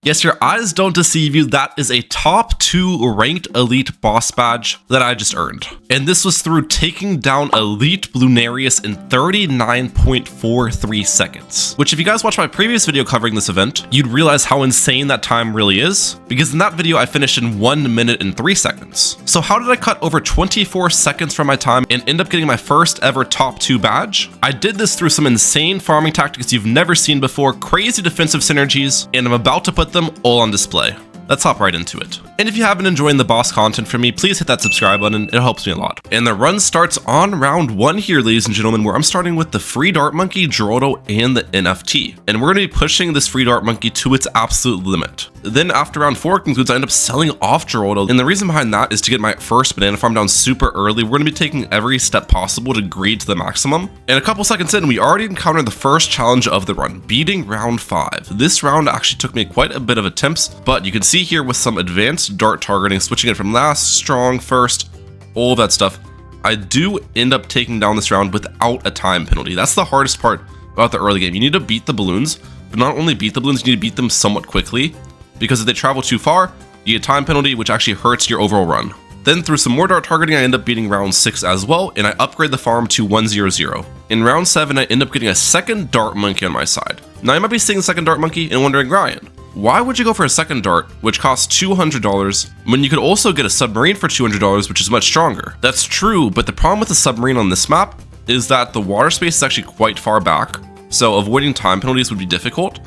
Yes, your eyes don't deceive you, that is a top 2 ranked elite boss badge that I just earned. And this was through taking down ELITE Bloonarius in 39.43 seconds. Which if you guys watched my previous video covering this event, you'd realize how insane that time really is, because in that video I finished in 1 minute and 3 seconds. So how did I cut over 24 seconds from my time and end up getting my first ever top 2 badge? I did this through some insane farming tactics you've never seen before, crazy defensive synergies, and I'm about to put them all on display. Let's hop right into it. And if you have been enjoying the boss content from me, please hit that subscribe button, it helps me a lot. And the run starts on round 1 here, ladies and gentlemen, where I'm starting with the free dart monkey, Geraldo, and the NFT. And we're going to be pushing this free dart monkey to its absolute limit. Then after round 4 concludes, I end up selling off Geraldo, and the reason behind that is to get my first banana farm down super early. We're going to be taking every step possible to greed to the maximum. And a couple seconds in, we already encountered the first challenge of the run, beating round 5. This round actually took me quite a bit of attempts, but you can see here with some advanced dart targeting, switching it from last, strong, first, all of that stuff, I do end up taking down this round without a time penalty. That's the hardest part about the early game. You need to beat the balloons, but not only beat the balloons, you need to beat them somewhat quickly, because if they travel too far, you get a time penalty, which actually hurts your overall run. Then through some more dart targeting, I end up beating round 6 as well, and I upgrade the farm to 100. In round 7, I end up getting a second dart monkey on my side. Now you might be seeing the second dart monkey and wondering, Ryan, why would you go for a second dart, which costs $200, when you could also get a submarine for $200, which is much stronger? That's true, but the problem with the submarine on this map is that the water space is actually quite far back, so avoiding time penalties would be difficult.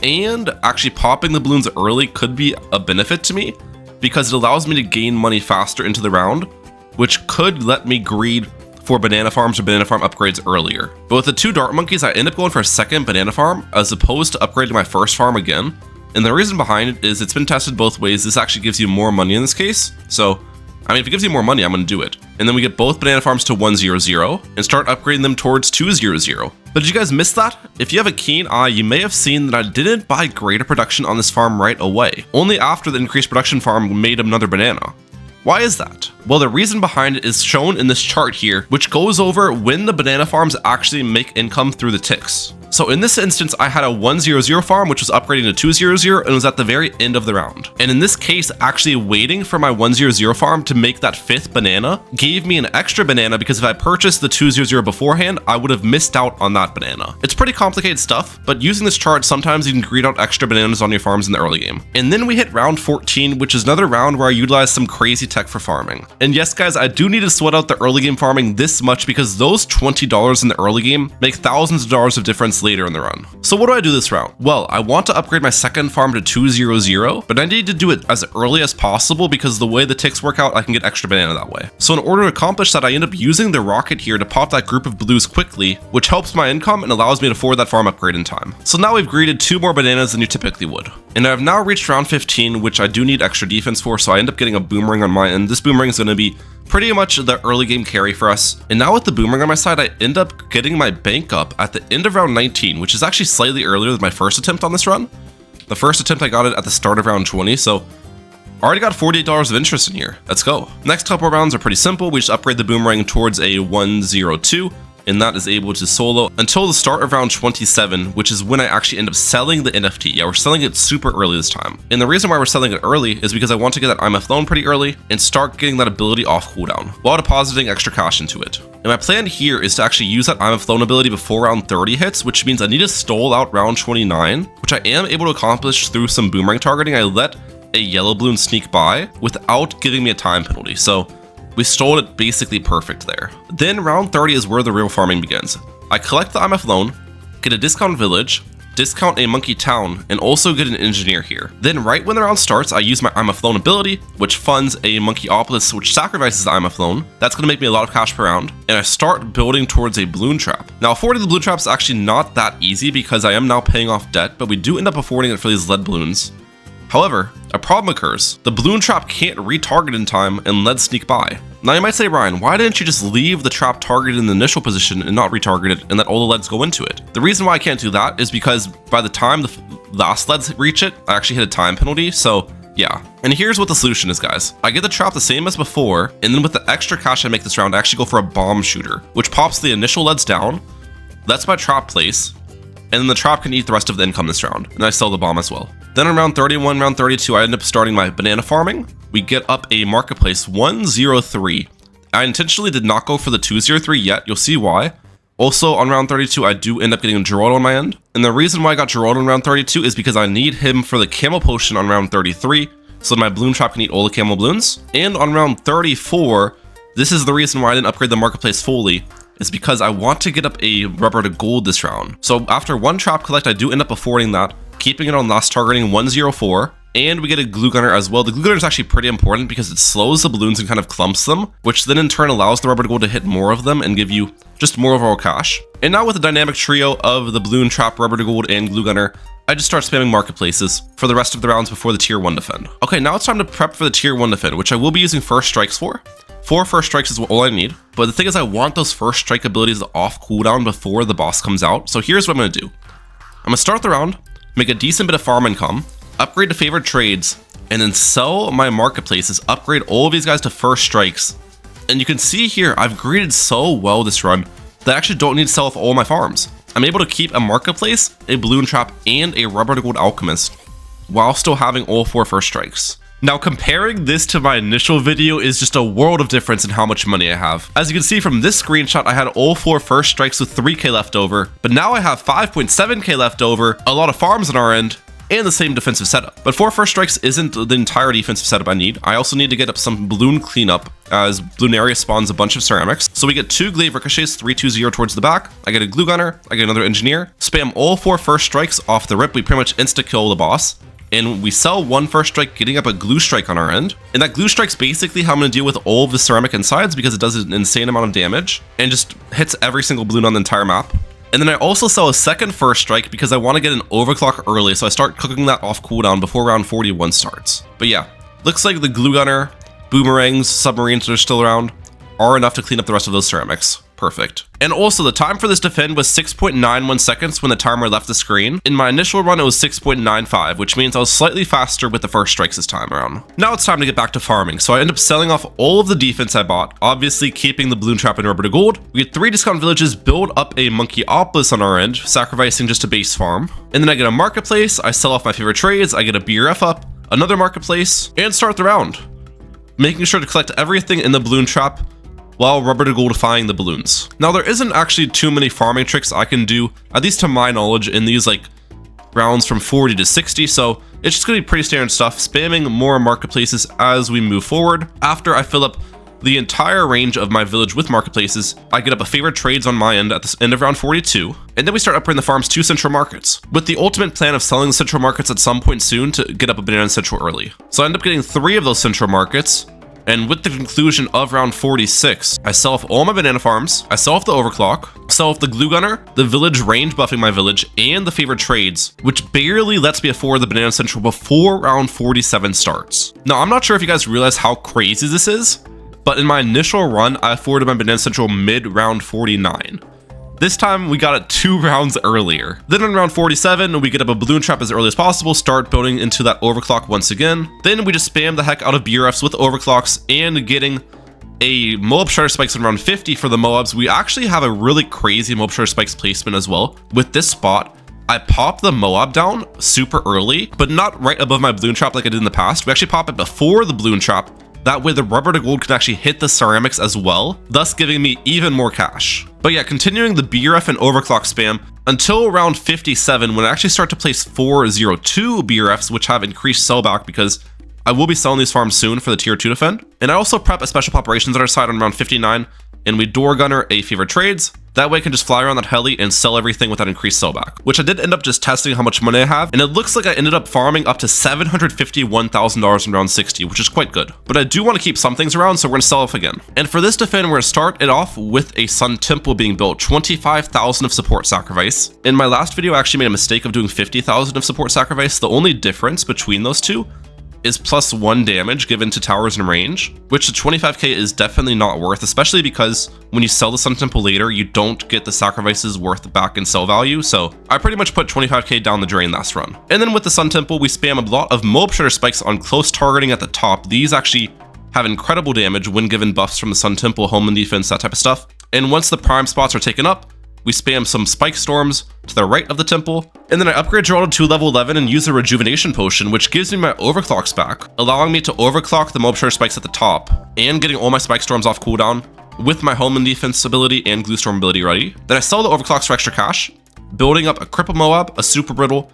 And actually popping the balloons early could be a benefit to me, because it allows me to gain money faster into the round, which could let me greed for banana farms or banana farm upgrades earlier. But with the 2 dart monkeys, I end up going for a second banana farm as opposed to upgrading my first farm again. And the reason behind it is it's been tested both ways. This actually gives you more money in this case. So, I mean, if it gives you more money, I'm going to do it. And then we get both banana farms to 100 and start upgrading them towards 200. But did you guys miss that? If you have a keen eye, you may have seen that I didn't buy greater production on this farm right away. Only after the increased production farm made another banana. Why is that? Well, the reason behind it is shown in this chart here, which goes over when the banana farms actually make income through the ticks. So in this instance, I had a 100 farm, which was upgrading to 200 and was at the very end of the round. And in this case, actually waiting for my 100 farm to make that 5th banana gave me an extra banana, because if I purchased the 200 beforehand, I would have missed out on that banana. It's pretty complicated stuff, but using this chart, sometimes you can greed out extra bananas on your farms in the early game. And then we hit round 14, which is another round where I utilize some crazy tech for farming. And yes, guys, I do need to sweat out the early game farming this much, because those $20 in the early game make thousands of dollars of difference later in the run. So what do I do this round? Well, I want to upgrade my second farm to 200, but I need to do it as early as possible, because the way the ticks work out, I can get extra banana that way. So in order to accomplish that, I end up using the rocket here to pop that group of blues quickly, which helps my income and allows me to forward that farm upgrade in time. So now we've greeted 2 more bananas than you typically would. And I've now reached round 15, which I do need extra defense for, so I end up getting a boomerang on my end. This boomerang is going to be pretty much the early game carry for us. And now with the boomerang on my side, I end up getting my bank up at the end of round 19, which is actually slightly earlier than my first attempt on this run. The first attempt I got it at the start of round 20, so I already got $48 of interest in here. Let's go. Next couple of rounds are pretty simple. We just upgrade the boomerang towards a 102, and that is able to solo until the start of round 27, which is when I actually end up selling the NFT. Yeah, we're selling it super early this time. And the reason why we're selling it early is because I want to get that IMF loan pretty early and start getting that ability off cooldown while depositing extra cash into it. And my plan here is to actually use that IMF loan ability before round 30 hits, which means I need to stall out round 29, which I am able to accomplish through some boomerang targeting. I let a yellow balloon sneak by without giving me a time penalty. So we stole it basically perfect there. Then round 30 is where the real farming begins. I collect the IMF loan, get a discount village, discount a monkey town, and also get an engineer here. Then right when the round starts, I use my IMF loan ability, which funds a monkeyopolis, which sacrifices the IMF loan. That's going to make me a lot of cash per round. And I start building towards a balloon trap. Now affording the balloon trap is actually not that easy, because I am now paying off debt, but we do end up affording it for these lead balloons. However, a problem occurs. The balloon trap can't retarget in time and lead sneak by. Now you might say, Ryan, why didn't you just leave the trap targeted in the initial position and not retarget it and let all the leads go into it? The reason why I can't do that is because by the time the last leads reach it, I actually hit a time penalty, so yeah. And here's what the solution is, guys. I get the trap the same as before, and then with the extra cash I make this round, I actually go for a bomb shooter, which pops the initial leads down, lets my trap place, and then the trap can eat the rest of the income this round, and I sell the bomb as well. Then in round 31, round 32, I end up starting my banana farming. We get up a marketplace 103. I intentionally did not go for the 203 yet, you'll see why. Also, on round 32, I do end up getting Geraldo on my end. And the reason why I got Geraldo on round 32 is because I need him for the camel potion on round 33, so my bloon trap can eat all the camel bloons. And on round 34, this is the reason why I didn't upgrade the marketplace fully, is because I want to get up a rubber to gold this round. So after one trap collect, I do end up affording that, keeping it on last targeting 104. And we get a glue gunner as well. The glue gunner is actually pretty important because it slows the balloons and kind of clumps them, which then in turn allows the rubber to gold to hit more of them and give you just more overall cash. And now with the dynamic trio of the balloon trap, rubber to gold, and glue gunner, I just start spamming marketplaces for the rest of the rounds before the tier 1 defend. Okay, now it's time to prep for the tier 1 defend, which I will be using first strikes for. 4 first strikes is all I need, but the thing is I want those first strike abilities off cooldown before the boss comes out. So here's what I'm going to do. I'm going to start the round, make a decent bit of farm income, upgrade to favorite trades, and then sell my marketplaces, upgrade all of these guys to first strikes. And you can see here, I've graded so well this run that I actually don't need to sell off all my farms. I'm able to keep a marketplace, a balloon trap, and a rubber to gold alchemist while still having all 4 first strikes. Now comparing this to my initial video is just a world of difference in how much money I have. As you can see from this screenshot, I had all 4 first strikes with 3k left over, but now I have 5.7k left over, a lot of farms on our end, and the same defensive setup. But 4 first strikes isn't the entire defensive setup I need. I also need to get up some balloon cleanup as Bloonarius spawns a bunch of ceramics. So we get 2 glaive ricochets, 3-2-0 towards the back. I get a glue gunner, I get another engineer. Spam all 4 first strikes off the rip. We pretty much insta-kill the boss. And we sell 1 first strike, getting up a glue strike on our end. And that glue strike's basically how I'm going to deal with all of the ceramic insides because it does an insane amount of damage and just hits every single balloon on the entire map. And then I also sell a second first strike because I want to get an overclock early, so I start cooking that off cooldown before round 41 starts. But yeah, looks like the glue gunner, boomerangs, submarines that are still around are enough to clean up the rest of those ceramics. Perfect. And also the time for this defend was 6.91 seconds when the timer left the screen. In my initial run, it was 6.95, which means I was slightly faster with the first strikes this time around. Now it's time to get back to farming. So I end up selling off all of the defense I bought, obviously keeping the balloon trap and rubber to gold. We get 3 discount villages, build up a monkeyopolis on our end, sacrificing just a base farm. And then I get a marketplace, I sell off my favorite trades, I get a BRF up, another marketplace, and start the round. Making sure to collect everything in the balloon trap while rubber to goldifying the balloons. Now there isn't actually too many farming tricks I can do, at least to my knowledge, in these like rounds from 40 to 60, so it's just gonna be pretty standard stuff, spamming more marketplaces as we move forward. After I fill up the entire range of my village with marketplaces, I get up a favorite trades on my end at the end of round 42, and then we start upgrading the farms to central markets, with the ultimate plan of selling the central markets at some point soon to get up a banana central early. So I end up getting 3 of those central markets. And with the conclusion of round 46, I sell off all my banana farms, I sell off the overclock, sell off the glue gunner, the village range buffing my village, and the favorite trades, which barely lets me afford the banana central before round 47 starts. Now, I'm not sure if you guys realize how crazy this is, but in my initial run, I afforded my banana central mid round 49. This time we got it 2 rounds earlier. Then in round 47, we get up a balloon trap as early as possible, start building into that overclock once again. Then we just spam the heck out of BRFs with overclocks and getting a Moab Shredder Spikes in round 50 for the Moabs. We actually have a really crazy Moab Shredder Spikes placement as well. With this spot, I pop the Moab down super early, but not right above my balloon trap like I did in the past. We actually pop it before the balloon trap. That way the rubber to gold can actually hit the ceramics as well, thus giving me even more cash. But yeah, continuing the BRF and overclock spam until round 57 when I actually start to place 402 BRFs, which have increased sellback because I will be selling these farms soon for the tier 2 defend. And I also prep a special operations on our side on round 59, and we door gunner a favorite trades. That way I can just fly around that heli and sell everything with that increased sellback, which I did end up just testing how much money I have, and it looks like I ended up farming up to $751,000 in round 60, which is quite good. But I do want to keep some things around, so we're going to sell off again. And for this defend, we're going to start it off with a Sun Temple being built, 25,000 of support sacrifice. In my last video, I actually made a mistake of doing 50,000 of support sacrifice. The only difference between those two is +1 damage given to towers in range, which the 25k is definitely not worth, especially because when you sell the Sun Temple later, you don't get the sacrifices worth back in sell value, so I pretty much put 25k down the drain last run. And then with the Sun Temple, we spam a lot of Moab Shredder Spikes on close targeting at the top. These actually have incredible damage when given buffs from the Sun Temple, home and defense, that type of stuff. And once the prime spots are taken up, we spam some spike storms to the right of the temple, and then I upgrade Geraldo to level 11 and use a rejuvenation potion, which gives me my overclocks back, allowing me to overclock the mob charge spikes at the top, and getting all my spike storms off cooldown, with my home and defense ability and glue storm ability ready. Then I sell the overclocks for extra cash, building up a cripple Moab, a super brittle,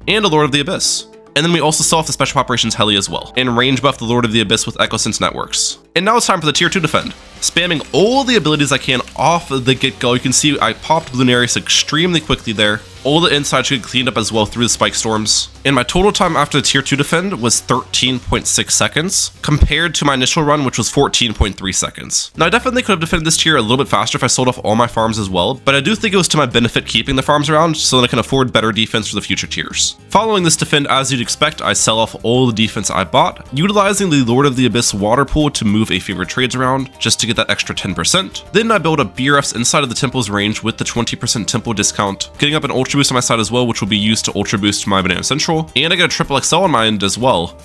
and a Lord of the Abyss. And then we also sell off the Special Operations Heli as well, and range buff the Lord of the Abyss with Echo Sense Networks. And now it's time for the tier 2 defend. Spamming all the abilities I can off the get-go. You can see I popped Bloonarius extremely quickly there. All the inside should get cleaned up as well through the spike storms. And my total time after the tier 2 defend was 13.6 seconds, compared to my initial run, which was 14.3 seconds. Now I definitely could have defended this tier a little bit faster if I sold off all my farms as well, but I do think it was to my benefit keeping the farms around so that I can afford better defense for the future tiers. Following this defend, as you'd expect, I sell off all the defense I bought, utilizing the Lord of the Abyss water pool to move a favorite trades around, just to get that extra 10%. Then I build up BRFs inside of the temple's range with the 20% temple discount, getting up an ultra boost on my side as well, which will be used to ultra boost my Banana Central, and I get a triple XL on my end as well,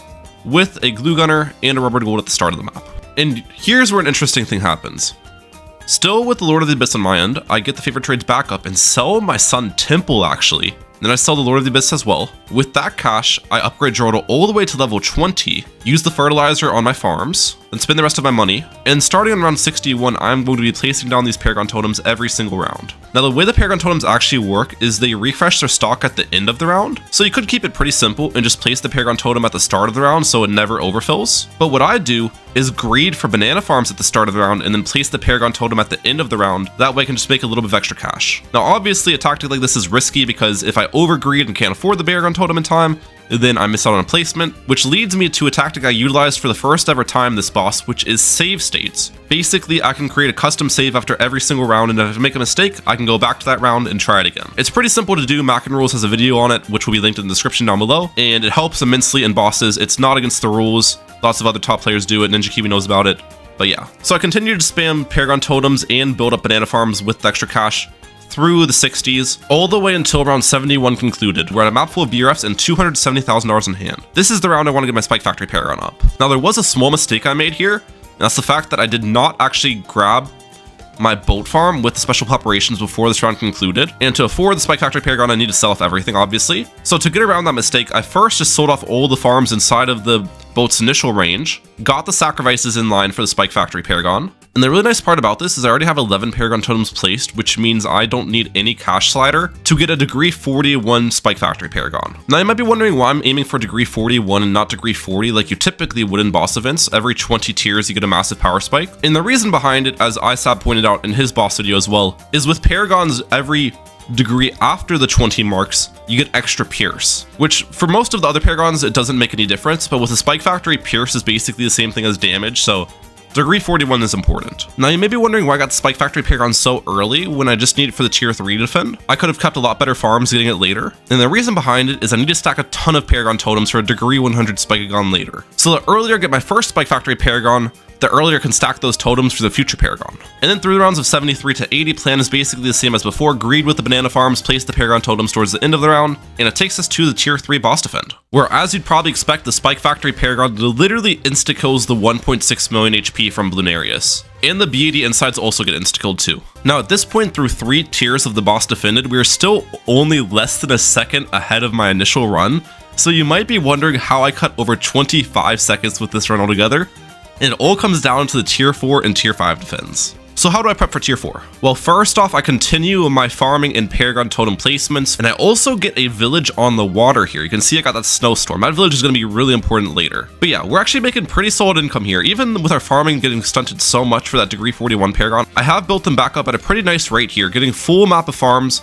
with a glue gunner and a rubber gold at the start of the map. And here's where an interesting thing happens. Still with the Lord of the Abyss on my end, I get the favorite trades back up and sell my Sun Temple actually. Then I sell the Lord of the Abyss as well. With that cash, I upgrade Geraldo all the way to level 20, use the fertilizer on my farms, then spend the rest of my money, and starting on round 61, I'm going to be placing down these paragon totems every single round. Now the way the paragon totems actually work is they refresh their stock at the end of the round, so you could keep it pretty simple and just place the paragon totem at the start of the round so it never overfills. But what I do is greed for banana farms at the start of the round and then place the paragon totem at the end of the round. That way I can just make a little bit of extra cash. Now obviously a tactic like this is risky because if I overgreed and can't afford the paragon totem in time, then I miss out on a placement, which leads me to a tactic I utilized for the first ever time this boss, which is save states. Basically, I can create a custom save after every single round, and if I make a mistake, I can go back to that round and try it again. It's pretty simple to do. MackanRules has a video on it, which will be linked in the description down below, and it helps immensely in bosses. It's not against the rules. Lots of other top players do it. Ninja Kiwi knows about it. But yeah. So I continue to spam paragon totems and build up banana farms with the extra cash through the 60s, all the way until round 71 concluded. We're at a map full of BRFs and $270,000 in hand. This is the round I want to get my Spike Factory Paragon up. Now there was a small mistake I made here, and that's the fact that I did not actually grab my boat farm with the special preparations before this round concluded, and to afford the Spike Factory Paragon I need to sell off everything obviously. So to get around that mistake, I first just sold off all the farms inside of the boat's initial range, got the sacrifices in line for the Spike Factory Paragon. And the really nice part about this is I already have 11 Paragon Totems placed, which means I don't need any cash slider to get a degree 41 Spike Factory Paragon. Now you might be wondering why I'm aiming for degree 41 and not degree 40 like you typically would in boss events. Every 20 tiers you get a massive power spike. And the reason behind it, as Isab pointed out in his boss video as well, is with Paragons every degree after the 20 marks, you get extra Pierce, which for most of the other Paragons it doesn't make any difference, but with the Spike Factory, Pierce is basically the same thing as damage, so degree 41 is important. Now you may be wondering why I got the Spike Factory Paragon so early when I just need it for the tier 3 defend. I could have kept a lot better farms getting it later. And the reason behind it is I need to stack a ton of Paragon Totems for a degree 100 Spikeagon later. So the earlier I get my first Spike Factory Paragon, the earlier I can stack those totems for the future Paragon. And then through the rounds of 73 to 80, plan is basically the same as before. Greed with the banana farms, place the Paragon totems towards the end of the round, and it takes us to the tier 3 boss defend, where as you'd probably expect, the Spike Factory Paragon literally insta-kills the 1.6 million HP from Bloonarius. And the BAD insides also get insta-killed too. Now at this point, through 3 tiers of the boss defended, we are still only less than a second ahead of my initial run. So you might be wondering how I cut over 25 seconds with this run altogether. And it all comes down to the tier 4 and tier 5 defense. So how do I prep for tier 4? Well, first off, I continue my farming and Paragon totem placements, and I also get a village on the water here. You can see I got that snowstorm. That village is going to be really important later. But yeah, we're actually making pretty solid income here. Even with our farming getting stunted so much for that degree 41 Paragon, I have built them back up at a pretty nice rate here, getting full map of farms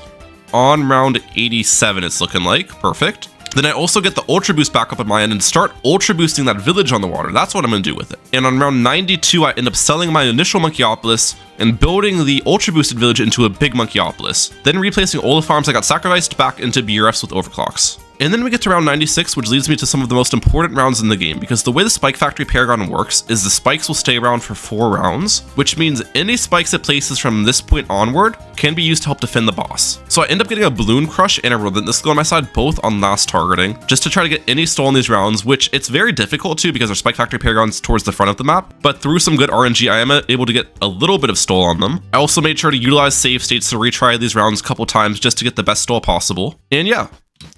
on round 87, it's looking like. Perfect. Then I also get the Ultra Boost back up at my end and start Ultra Boosting that village on the water. That's what I'm going to do with it. And on round 92, I end up selling my initial Monkeyopolis and building the Ultra Boosted village into a big Monkeyopolis. Then replacing all the farms I got sacrificed back into BRFs with overclocks. And then we get to round 96, which leads me to some of the most important rounds in the game, because the way the Spike Factory Paragon works is the spikes will stay around for 4 rounds, which means any spikes it places from this point onward can be used to help defend the boss. So I end up getting a Bloon Crush and a Relentless Glow on my side, both on last targeting, just to try to get any stole in these rounds, which it's very difficult to because our Spike Factory Paragon's towards the front of the map, but through some good RNG, I am able to get a little bit of stole on them. I also made sure to utilize save states to retry these rounds a couple times just to get the best stole possible. And yeah,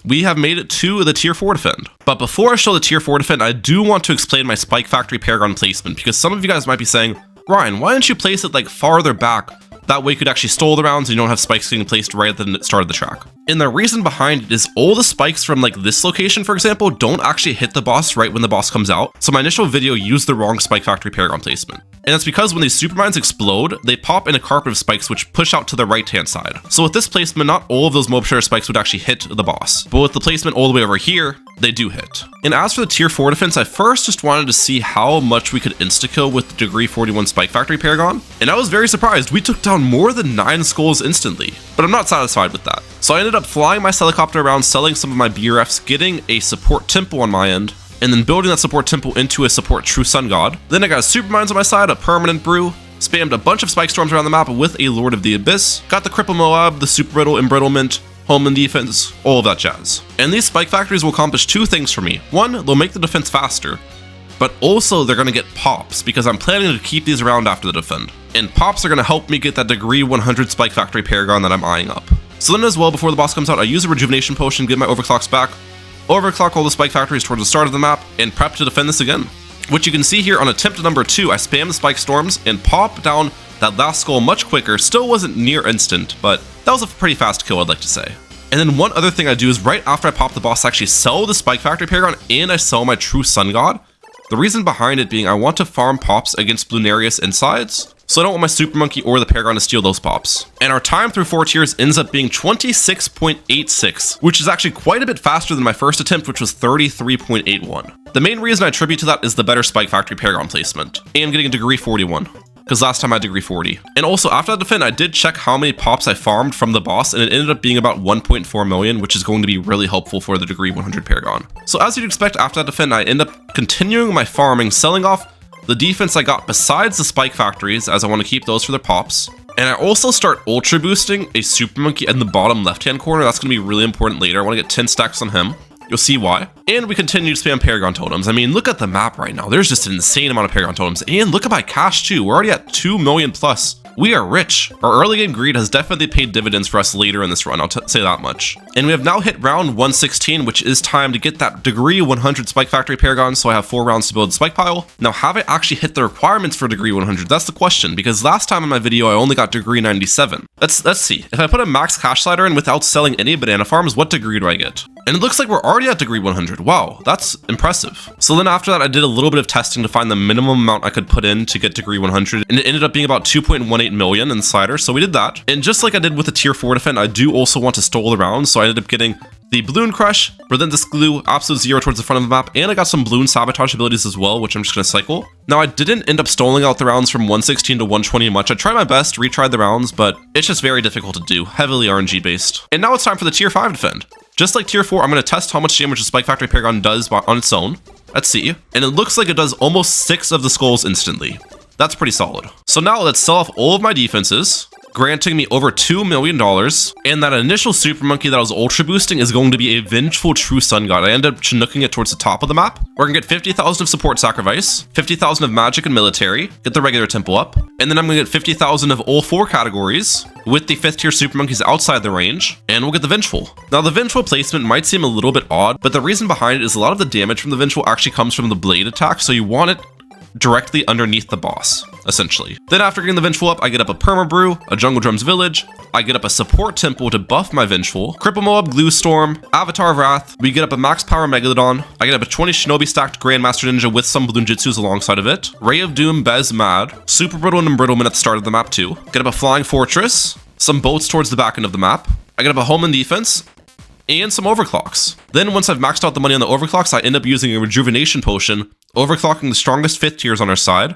we have made it to the tier 4 defend. But before I show the tier 4 defend, I do want to explain my Spike Factory Paragon placement, because some of you guys might be saying, Ryan, why didn't you place it like farther back? That way you could actually stole the rounds and you don't have spikes getting placed right at the start of the track. And the reason behind it is all the spikes from like this location, for example, don't actually hit the boss right when the boss comes out. So my initial video used the wrong Spike Factory Paragon placement. And that's because when these supermines explode, they pop in a carpet of spikes which push out to the right-hand side. So with this placement, not all of those mob share spikes would actually hit the boss. But with the placement all the way over here, they do hit. And as for the tier 4 defense, I first just wanted to see how much we could insta-kill with the degree 41 Spike Factory Paragon. And I was very surprised. We took down more than 9 skulls instantly. But I'm not satisfied with that. So I ended up flying my helicopter around, selling some of my BRFs, getting a support temple on my end, and then building that support temple into a support true sun god. Then I got supermines on my side, a permanent brew, spammed a bunch of spike storms around the map with a Lord of the Abyss, got the cripple Moab, the super brittle embrittlement, home and defense, all of that jazz. And these spike factories will accomplish 2 things for me. 1, they'll make the defense faster, but also they're gonna get pops because I'm planning to keep these around after the defend. And pops are gonna help me get that degree 100 Spike Factory Paragon that I'm eyeing up. So then as well, before the boss comes out, I use a rejuvenation potion, get my overclocks back, overclock all the spike factories towards the start of the map, and prep to defend this again. Which you can see here on attempt number 2, I spam the spike storms and pop down that last skull much quicker. Still wasn't near instant, but that was a pretty fast kill, I'd like to say. And then one other thing I do is right after I pop the boss, I actually sell the Spike Factory Paragon and I sell my True Sun God. The reason behind it being I want to farm pops against Bloonarius insides, so I don't want my Super Monkey or the Paragon to steal those pops. And our time through 4 tiers ends up being 26.86, which is actually quite a bit faster than my first attempt, which was 33.81. The main reason I attribute to that is the better Spike Factory Paragon placement, and getting a degree 41. Because last time I had degree 40. And also after that defend, I did check how many pops I farmed from the boss, and it ended up being about 1.4 million, which is going to be really helpful for the degree 100 Paragon. So as you'd expect after that defend, I end up continuing my farming, selling off the defense I got besides the spike factories, as I want to keep those for their pops. And I also start ultra boosting a Super Monkey in the bottom left-hand corner. That's going to be really important later. I want to get 10 stacks on him. You'll see why. And we continue to spam Paragon Totems. I mean, look at the map right now. There's just an insane amount of Paragon Totems. And look at my cash too. We're already at 2 million plus. We are rich. Our early game greed has definitely paid dividends for us later in this run, I'll say that much. And we have now hit round 116, which is time to get that degree 100 Spike Factory Paragon, so I have 4 rounds to build the spike pile. Now, have I actually hit the requirements for degree 100? That's the question, because last time in my video, I only got degree 97. Let's see. If I put a max cash slider in without selling any banana farms, what degree do I get? And it looks like we're already at degree 100. Wow, that's impressive. So then after that, I did a little bit of testing to find the minimum amount I could put in to get degree 100, and it ended up being about 2.18 million in the slider, so we did that. And just like I did with the tier 4 defend, I do also want to stole the rounds, so I ended up getting the Bloon Crush, Relentless Glue, Absolute Zero towards the front of the map, and I got some Bloon Sabotage abilities as well, which I'm just going to cycle. Now, I didn't end up stoling out the rounds from 116 to 120 much. I tried my best, retried the rounds, but it's just very difficult to do, heavily RNG based. And now it's time for the tier 5 defend. Just like tier 4, I'm going to test how much damage the Spike Factory Paragon does on its own. Let's see. And it looks like it does almost 6 of the skulls instantly. That's pretty solid. So now let's sell off all of my defenses, granting me over $2 million, and that initial Super Monkey that I was ultra boosting is going to be a vengeful True Sun God. I end up chinooking it towards the top of the map. We're gonna get 50,000 of support sacrifice, 50,000 of magic and military, get the regular temple up, and then I'm gonna get 50,000 of all 4 categories with the 5th tier Super Monkeys outside the range, and we'll get the vengeful. Now the vengeful placement might seem a little bit odd, but the reason behind it is a lot of the damage from the vengeful actually comes from the blade attack, so you want it directly underneath the boss, essentially. Then after getting the vengeful up, I get up a perma brew, a jungle drums village, I get up a support temple to buff my vengeful, cripple moab, glue storm, avatar of wrath, we get up a max power megalodon, I get up a 20 shinobi stacked grandmaster ninja with some balloon jutsus alongside of it, ray of doom, bez mad, super brittle and embrittlement at the start of the map too, get up a flying fortress, some boats towards the back end of the map, I get up a home and defense, and some overclocks. Then once I've maxed out the money on the overclocks, I end up using a rejuvenation potion, overclocking the strongest 5th tiers on our side,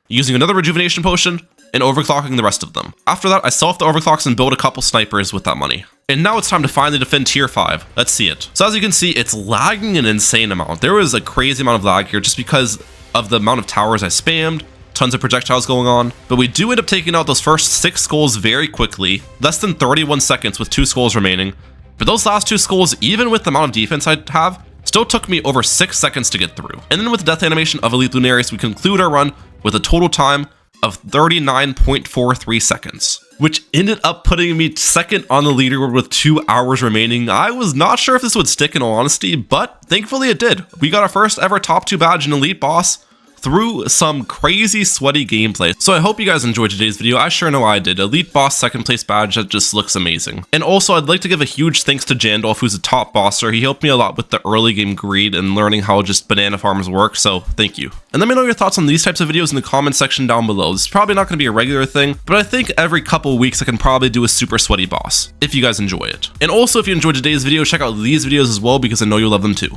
using another rejuvenation potion, and overclocking the rest of them. After that, I sell off the overclocks and build a couple snipers with that money. And now it's time to finally defend tier 5. Let's see it. So as you can see, it's lagging an insane amount. There was a crazy amount of lag here just because of the amount of towers I spammed, tons of projectiles going on. But we do end up taking out those first 6 skulls very quickly, less than 31 seconds with 2 skulls remaining. But those last 2 skulls, even with the amount of defense I have, still took me over 6 seconds to get through. And then with the death animation of ELITE Bloonarius, we conclude our run with a total time of 39.43 seconds, which ended up putting me second on the leaderboard with 2 hours remaining. I was not sure if this would stick in all honesty, but thankfully it did. We got our first ever top 2 badge in Elite Boss through some crazy sweaty gameplay. So I hope you guys enjoyed today's video. I sure know I did. Elite Boss 2nd place badge, that just looks amazing. And also I'd like to give a huge thanks to Jandalf, who's a top bosser. He helped me a lot with the early game greed and learning how just banana farms work, so thank you. And let me know your thoughts on these types of videos in the comment section down below. This is probably not going to be a regular thing, but I think every couple weeks I can probably do a super sweaty boss, if you guys enjoy it. And also if you enjoyed today's video, check out these videos as well because I know you'll love them too.